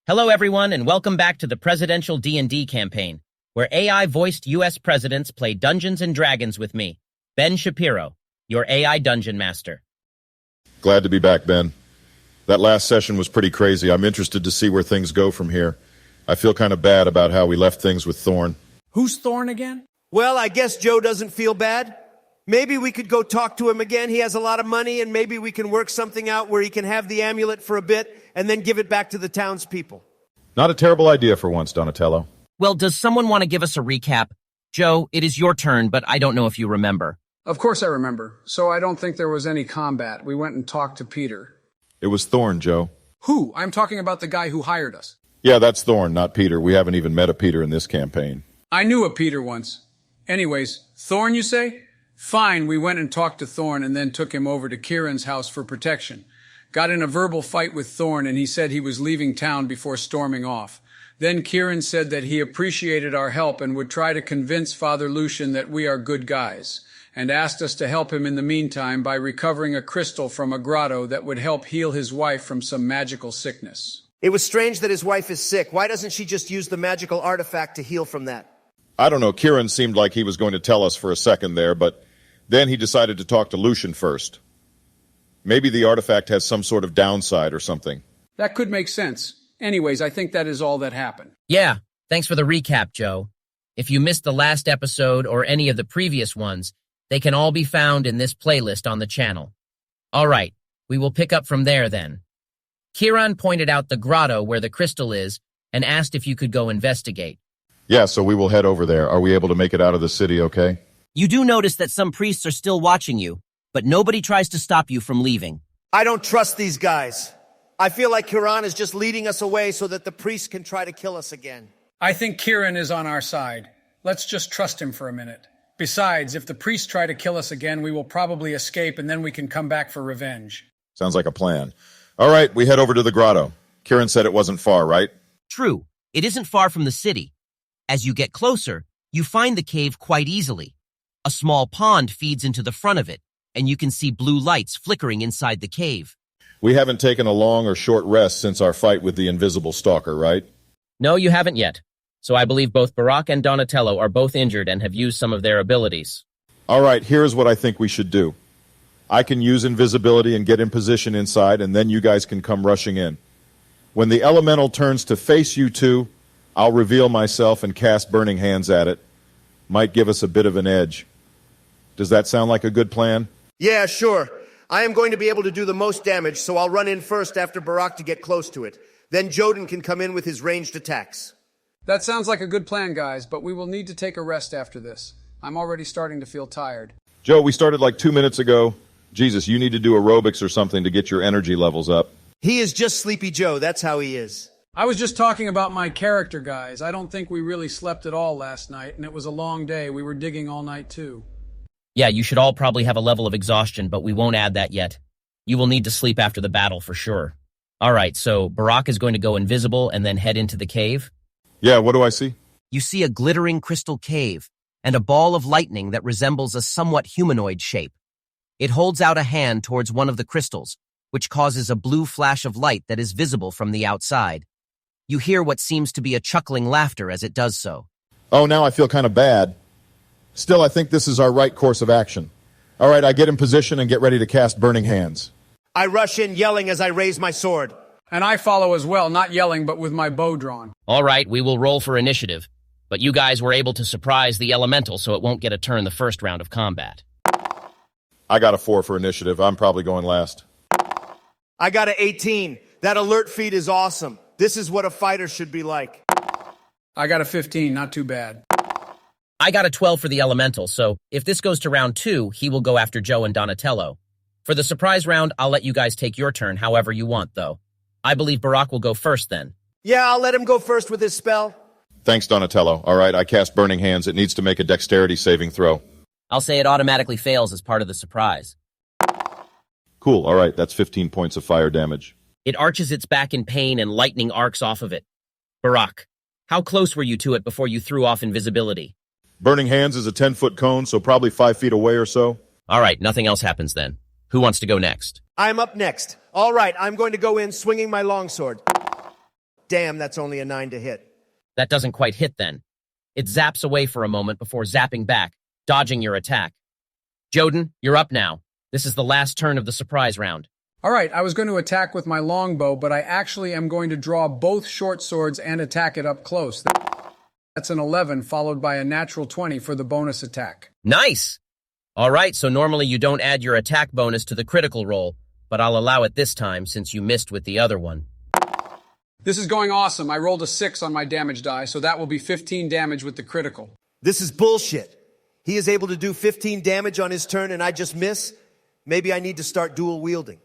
Hello, everyone, and welcome back to the Presidential D&D Campaign, where AI-voiced U.S. presidents play Dungeons & Dragons with me, Ben Shapiro, your AI Dungeon Master. Glad to be back, Ben. That last session was pretty crazy. I'm interested to see where things go from here. I feel kind of bad about how we left things with Thorn. Who's Thorn again? Well, I guess Joe doesn't feel bad. Maybe we could go talk to him again. He has a lot of money, and maybe we can work something out where he can have the amulet for a bit and then give it back to the townspeople. Not a terrible idea for once, Donatello. Well, does someone want to give us a recap? Joe, it is your turn, but I don't know if you remember. Of course I remember. So I don't think there was any combat. We went and talked to Peter. It was Thorn, Joe. Who? I'm talking about the guy who hired us. Yeah, that's Thorn, not Peter. We haven't even met a Peter in this campaign. I knew a Peter once. Anyways, Thorn, you say? Fine, we went and talked to Thorn and then took him over to Kieran's house for protection. Got in a verbal fight with Thorn and he said he was leaving town before storming off. Then Kieran said that he appreciated our help and would try to convince Father Lucian that we are good guys, and asked us to help him in the meantime by recovering a crystal from a grotto that would help heal his wife from some magical sickness. It was strange that his wife is sick. Why doesn't she just use the magical artifact to heal from that? I don't know. Kieran seemed like he was going to tell us for a second there, but then he decided to talk to Lucian first. Maybe the artifact has some sort of downside or something. That could make sense. Anyways, I think that is all that happened. Yeah, thanks for the recap, Joe. If you missed the last episode or any of the previous ones, they can all be found in this playlist on the channel. All right, we will pick up from there then. Kieran pointed out the grotto where the crystal is and asked if you could go investigate. Yeah, so we will head over there. Are we able to make it out of the city okay? You do notice that some priests are still watching you, but nobody tries to stop you from leaving. I don't trust these guys. I feel like Kieran is just leading us away so that the priests can try to kill us again. I think Kieran is on our side. Let's just trust him for a minute. Besides, if the priests try to kill us again, we will probably escape and then we can come back for revenge. Sounds like a plan. All right, we head over to the grotto. Kieran said it wasn't far, right? True, it isn't far from the city. As you get closer, you find the cave quite easily. A small pond feeds into the front of it, and you can see blue lights flickering inside the cave. We haven't taken a long or short rest since our fight with the invisible stalker, right? No, you haven't yet. So I believe both Barack and Donatello are both injured and have used some of their abilities. All right, here's what I think we should do. I can use invisibility and get in position inside, and then you guys can come rushing in. When the elemental turns to face you two, I'll reveal myself and cast Burning Hands at it. Might give us a bit of an edge. Does that sound like a good plan? Yeah, sure. I am going to be able to do the most damage, so I'll run in first after Barack to get close to it. Then Joden can come in with his ranged attacks. That sounds like a good plan, guys, but we will need to take a rest after this. I'm already starting to feel tired. Joe, we started like 2 minutes ago. Jesus, you need to do aerobics or something to get your energy levels up. He is just Sleepy Joe, that's how he is. I was just talking about my character, guys. I don't think we really slept at all last night, and it was a long day. We were digging all night, too. Yeah, you should all probably have a level of exhaustion, but we won't add that yet. You will need to sleep after the battle for sure. All right, so Barack is going to go invisible and then head into the cave. Yeah, what do I see? You see a glittering crystal cave and a ball of lightning that resembles a somewhat humanoid shape. It holds out a hand towards one of the crystals, which causes a blue flash of light that is visible from the outside. You hear what seems to be a chuckling laughter as it does so. Oh, now I feel kind of bad. Still, I think this is our right course of action. All right, I get in position and get ready to cast Burning Hands. I rush in yelling as I raise my sword. And I follow as well, not yelling, but with my bow drawn. All right, we will roll for initiative, but you guys were able to surprise the elemental so it won't get a turn the first round of combat. I got a 4 for initiative. I'm probably going last. I got an 18. That alert feed is awesome. This is what a fighter should be like. I got a 15, not too bad. I got a 12 for the elemental, so if this goes to round 2, he will go after Joe and Donatello. For the surprise round, I'll let you guys take your turn however you want, though. I believe Barack will go first then. Yeah, I'll let him go first with his spell. Thanks, Donatello. All right, I cast Burning Hands. It needs to make a dexterity saving throw. I'll say it automatically fails as part of the surprise. Cool, all right, that's 15 points of fire damage. It arches its back in pain and lightning arcs off of it. Barack, how close were you to it before you threw off invisibility? Burning Hands is a 10-foot cone, so probably 5 feet away or so. All right, nothing else happens then. Who wants to go next? I'm up next. All right, I'm going to go in swinging my longsword. Damn, that's only a 9 to hit. That doesn't quite hit then. It zaps away for a moment before zapping back, dodging your attack. Joden, you're up now. This is the last turn of the surprise round. All right, I was going to attack with my longbow, but I actually am going to draw both short swords and attack it up close. That's an 11, followed by a natural 20 for the bonus attack. Nice! All right, so normally you don't add your attack bonus to the critical roll, but I'll allow it this time since you missed with the other one. This is going awesome. I rolled a 6 on my damage die, so that will be 15 damage with the critical. This is bullshit. He is able to do 15 damage on his turn and I just miss? Maybe I need to start dual wielding.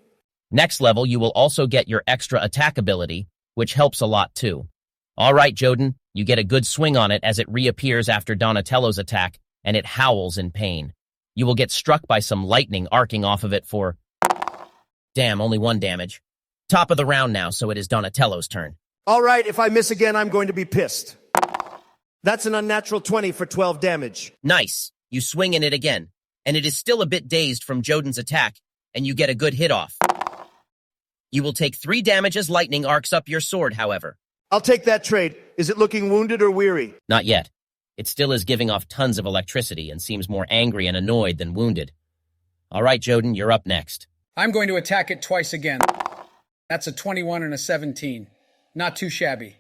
Next level, you will also get your extra attack ability, which helps a lot too. All right, Joden, you get a good swing on it as it reappears after Donatello's attack, and it howls in pain. You will get struck by some lightning arcing off of it for... Damn, only 1 damage. Top of the round now, so it is Donatello's turn. All right, if I miss again, I'm going to be pissed. That's an unnatural 20 for 12 damage. Nice. You swing in it again, and it is still a bit dazed from Joden's attack, and you get a good hit off. You will take 3 damage as lightning arcs up your sword, however. I'll take that trade. Is it looking wounded or weary? Not yet. It still is giving off tons of electricity and seems more angry and annoyed than wounded. All right, Joden, you're up next. I'm going to attack it twice again. That's a 21 and a 17. Not too shabby.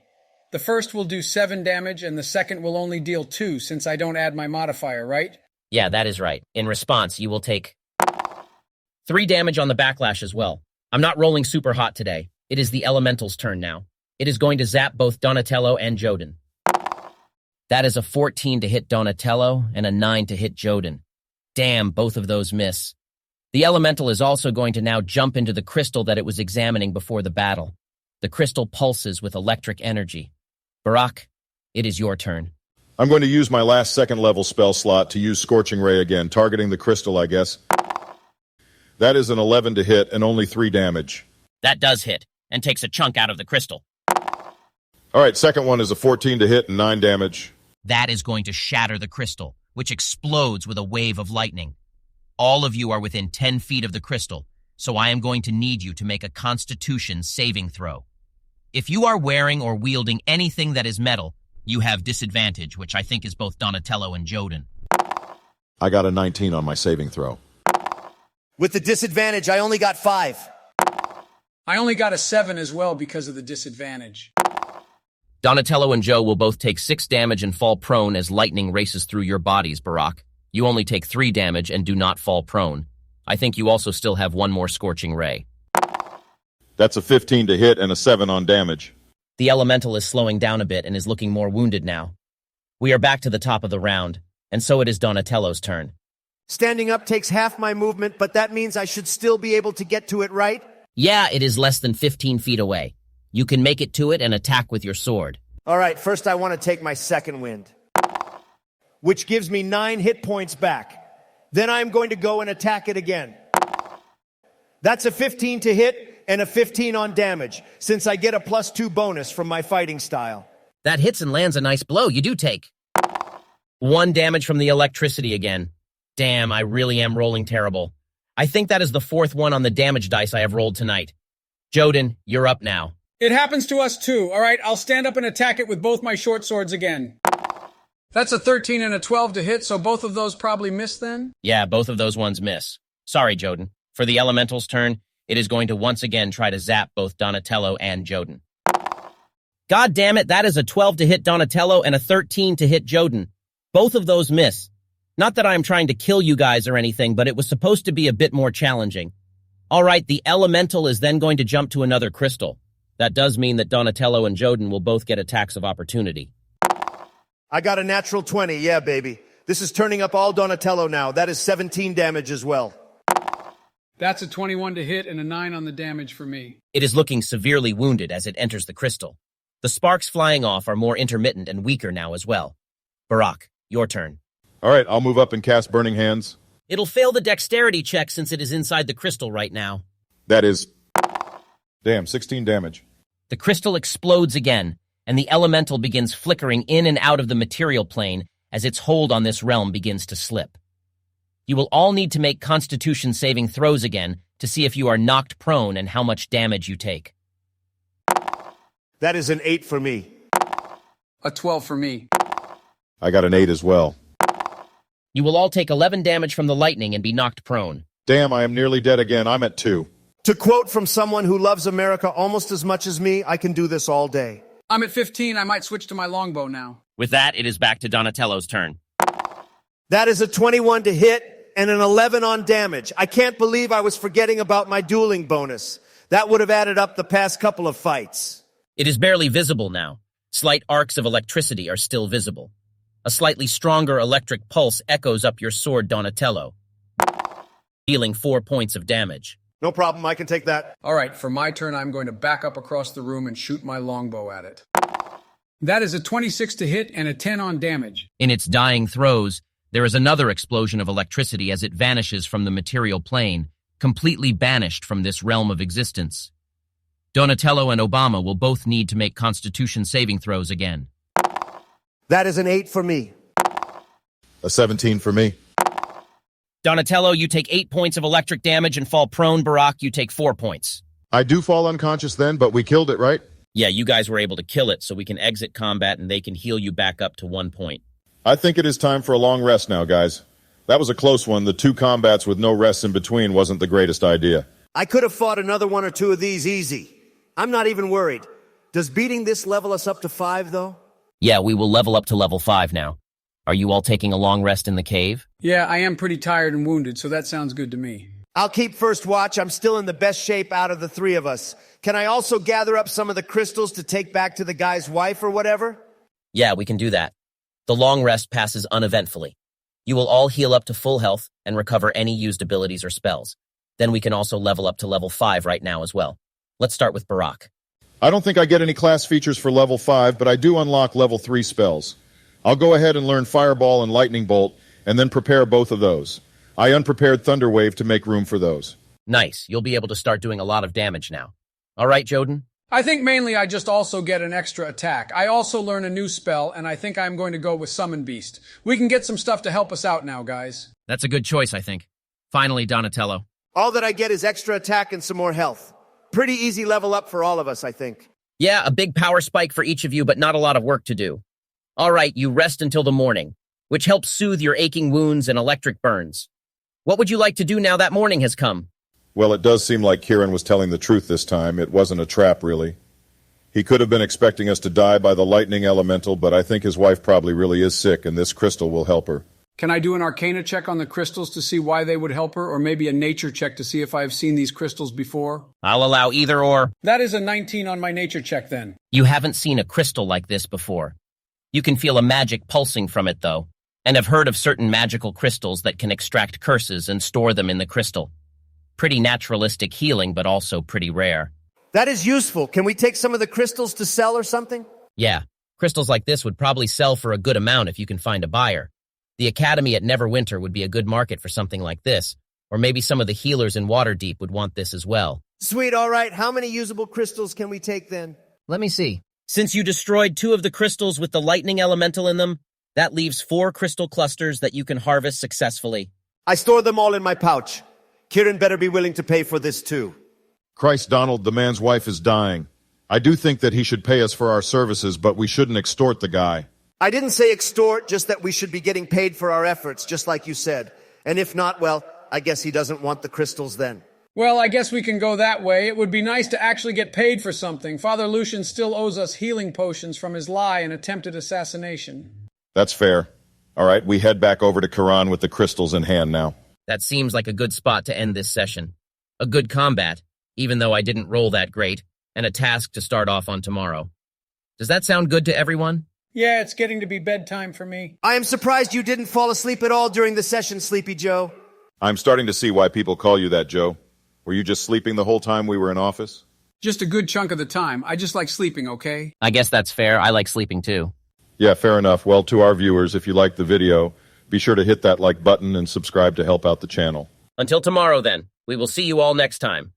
The first will do 7 damage, and the second will only deal 2 since I don't add my modifier, right? Yeah, that is right. In response, you will take 3 damage on the backlash as well. I'm not rolling super hot today. It is the elemental's turn now. It is going to zap both Donatello and Joden. That is a 14 to hit Donatello and a 9 to hit Joden. Damn, both of those miss. The elemental is also going to now jump into the crystal that it was examining before the battle. The crystal pulses with electric energy. Barak, it is your turn. I'm going to use my last second-level spell slot to use Scorching Ray again, targeting the crystal, I guess. That is an 11 to hit and only 3 damage. That does hit, and takes a chunk out of the crystal. All right, second one is a 14 to hit and 9 damage. That is going to shatter the crystal, which explodes with a wave of lightning. All of you are within 10 feet of the crystal, so I am going to need you to make a Constitution saving throw. If you are wearing or wielding anything that is metal, you have disadvantage, which I think is both Donatello and Joden. I got a 19 on my saving throw. With the disadvantage, I only got 5. I only got a 7 as well because of the disadvantage. Donatello and Joe will both take 6 damage and fall prone as lightning races through your bodies, Barak. You only take 3 damage and do not fall prone. I think you also still have 1 more Scorching Ray. That's a 15 to hit and a 7 on damage. The elemental is slowing down a bit and is looking more wounded now. We are back to the top of the round, and so it is Donatello's turn. Standing up takes half my movement, but that means I should still be able to get to it, right? Yeah, it is less than 15 feet away. You can make it to it and attack with your sword. All right, first I want to take my second wind, which gives me 9 hit points back. Then I'm going to go and attack it again. That's a 15 to hit and a 15 on damage, since I get a +2 bonus from my fighting style. That hits and lands a nice blow. You do take 1 damage from the electricity again. Damn, I really am rolling terrible. I think that is the 4th one on the damage dice I have rolled tonight. Joden, you're up now. It happens to us too. All right, I'll stand up and attack it with both my short swords again. That's a 13 and a 12 to hit, so both of those probably miss then? Yeah, both of those ones miss. Sorry, Joden. For the elemental's turn, it is going to once again try to zap both Donatello and Joden. God damn it, that is a 12 to hit Donatello and a 13 to hit Joden. Both of those miss. Not that I'm trying to kill you guys or anything, but it was supposed to be a bit more challenging. All right, the elemental is then going to jump to another crystal. That does mean that Donatello and Joden will both get attacks of opportunity. I got a natural 20, yeah, baby. This is turning up all Donatello now. That is 17 damage as well. That's a 21 to hit and a 9 on the damage for me. It is looking severely wounded as it enters the crystal. The sparks flying off are more intermittent and weaker now as well. Barak, your turn. All right, I'll move up and cast Burning Hands. It'll fail the dexterity check since it is inside the crystal right now. That is... Damn, 16 damage. The crystal explodes again, and the elemental begins flickering in and out of the material plane as its hold on this realm begins to slip. You will all need to make Constitution saving throws again to see if you are knocked prone and how much damage you take. That is an 8 for me. A 12 for me. I got an 8 as well. You will all take 11 damage from the lightning and be knocked prone. Damn, I am nearly dead again. I'm at 2. To quote from someone who loves America almost as much as me, I can do this all day. I'm at 15. I might switch to my longbow now. With that, it is back to Donatello's turn. That is a 21 to hit and an 11 on damage. I can't believe I was forgetting about my dueling bonus. That would have added up the past couple of fights. It is barely visible now. Slight arcs of electricity are still visible. A slightly stronger electric pulse echoes up your sword, Donatello, dealing 4 points of damage. No problem, I can take that. All right, for my turn, I'm going to back up across the room and shoot my longbow at it. That is a 26 to hit and a 10 on damage. In its dying throes, there is another explosion of electricity as it vanishes from the material plane, completely banished from this realm of existence. Donatello and Obama will both need to make Constitution saving throws again. That is an 8 for me. A 17 for me. Donatello, you take 8 points of electric damage and fall prone. Barack, you take 4 points. I do fall unconscious then, but we killed it, right? Yeah, you guys were able to kill it, so we can exit combat and they can heal you back up to 1 point. I think it is time for a long rest now, guys. That was a close one. The 2 combats with no rests in between wasn't the greatest idea. I could have fought another 1 or 2 of these easy. I'm not even worried. Does beating this level us up to 5, though? Yeah, we will level up to level 5 now. Are you all taking a long rest in the cave? Yeah, I am pretty tired and wounded, so that sounds good to me. I'll keep first watch. I'm still in the best shape out of the 3 of us. Can I also gather up some of the crystals to take back to the guy's wife or whatever? Yeah, we can do that. The long rest passes uneventfully. You will all heal up to full health and recover any used abilities or spells. Then we can also level up to level 5 right now as well. Let's start with Barack. I don't think I get any class features for level 5, but I do unlock level 3 spells. I'll go ahead and learn Fireball and Lightning Bolt, and then prepare both of those. I unprepared Thunder Wave to make room for those. Nice. You'll be able to start doing a lot of damage now. All right, Joden? I think mainly I just also get an extra attack. I also learn a new spell, and I think I'm going to go with Summon Beast. We can get some stuff to help us out now, guys. That's a good choice, I think. Finally, Donatello. All that I get is extra attack and some more health. Pretty easy level up for all of us, I think. Yeah, a big power spike for each of you, but not a lot of work to do. All right, you rest until the morning, which helps soothe your aching wounds and electric burns. What would you like to do now that morning has come? Well, it does seem like Kieran was telling the truth this time. It wasn't a trap, really. He could have been expecting us to die by the lightning elemental, but I think his wife probably really is sick, and this crystal will help her. Can I do an Arcana check on the crystals to see why they would help her, or maybe a Nature check to see if I've seen these crystals before? I'll allow either or. That is a 19 on my Nature check, then. You haven't seen a crystal like this before. You can feel a magic pulsing from it, though, and have heard of certain magical crystals that can extract curses and store them in the crystal. Pretty naturalistic healing, but also pretty rare. That is useful. Can we take some of the crystals to sell or something? Yeah, crystals like this would probably sell for a good amount if you can find a buyer. The Academy at Neverwinter would be a good market for something like this, or maybe some of the healers in Waterdeep would want this as well. Sweet, all right. How many usable crystals can we take then? Let me see. Since you destroyed 2 of the crystals with the lightning elemental in them, that leaves 4 crystal clusters that you can harvest successfully. I store them all in my pouch. Kieran better be willing to pay for this too. Christ, Donald, the man's wife is dying. I do think that he should pay us for our services, but we shouldn't extort the guy. I didn't say extort, just that we should be getting paid for our efforts, just like you said. And if not, well, I guess he doesn't want the crystals then. Well, I guess we can go that way. It would be nice to actually get paid for something. Father Lucian still owes us healing potions from his lie and attempted assassination. That's fair. All right, we head back over to Quran with the crystals in hand now. That seems like a good spot to end this session. A good combat, even though I didn't roll that great, and a task to start off on tomorrow. Does that sound good to everyone? Yeah, it's getting to be bedtime for me. I am surprised you didn't fall asleep at all during the session, Sleepy Joe. I'm starting to see why people call you that, Joe. Were you just sleeping the whole time we were in office? Just a good chunk of the time. I just like sleeping, okay? I guess that's fair. I like sleeping too. Yeah, fair enough. Well, to our viewers, if you liked the video, be sure to hit that like button and subscribe to help out the channel. Until tomorrow then, we will see you all next time.